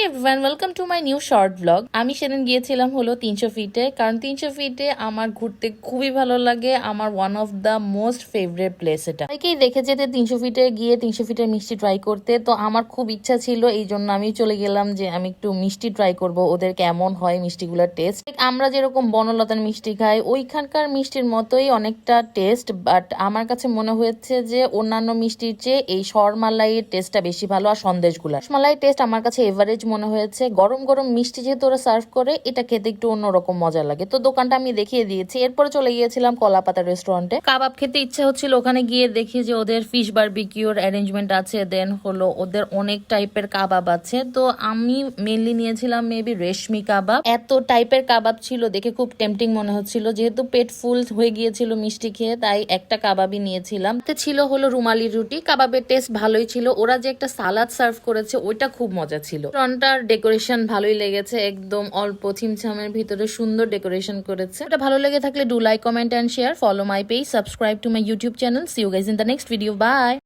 Everyone, welcome to my new short blog. আমি সেদিন গিয়েছিলাম হলো 300 ফিটে, কারণ 300 ফিটে আমার ঘুরতে খুবই ভালো লাগে। আমার one of the most favourite place এটা। অনেকেই দেখে যেতে 300 ফিটে গিয়ে 300 ফিটের মিষ্টি ট্রাই করতে, তো আমার খুব ইচ্ছা ছিল, এই জন্য আমি চলে গেলাম যে আমি একটু মিষ্টি ট্রাই করব, ওদের কেমন হয় মিষ্টিগুলোর টেস্ট। আমরা যেরকম বনলতার মিষ্টি খাই ওইখানকার মিষ্টির মতোই অনেকটা টেস্ট, বাট আমার কাছে মনে হয়েছে যে অন্যান্য মিষ্টির চেয়ে এই শরমালাইয়ের টেস্টটা বেশি ভালো। আর সন্দেশগুলা রসমালাই টেস্ট আমার কাছে এভারেজ মনে হয়েছে। গরম গরম মিষ্টি যেহেতু ওরা সার্ভ করে, এটা খেতে একটু অন্যরকম মজা লাগে। তো দোকানটা আমি দেখিয়ে দিয়েছি। এরপরে চলে গিয়েছিলাম কলাপাতা রেস্টুরেন্টে। কাবাব খেতে ইচ্ছা হচ্ছিল, ওখানে গিয়ে দেখি যে ওদের ফিশ বারবিকিউর অ্যারেঞ্জমেন্ট আছে, দেন হলো ওদের অনেক টাইপের কাবাব আছে। তো আমি মেনলি নিয়েছিলাম মেবি রেশমি কাবাব। এত টাইপের কাবাব ছিল দেখে খুব টেম্পটিং মনে হচ্ছিল, যেহেতু পেট ফুল হয়ে গিয়েছিল মিষ্টি খেয়ে, তাই একটা কাবাবই নিয়েছিলাম। ছিল হলো রুমালি রুটি। কাবাবের টেস্ট ভালোই ছিল। ওরা যে একটা সালাদ সার্ভ করেছে ওইটা খুব মজা ছিল। ফ্রন্টটার ডেকোরেশন ভালোই লেগেছে, একদম অল্প ছিমছামের ভিতরে সুন্দর ডেকোরেশন করেছে। এটা ভালো লেগে থাকলে do like, comment and share, follow my page, subscribe to my YouTube channel. See you guys in the next video. By.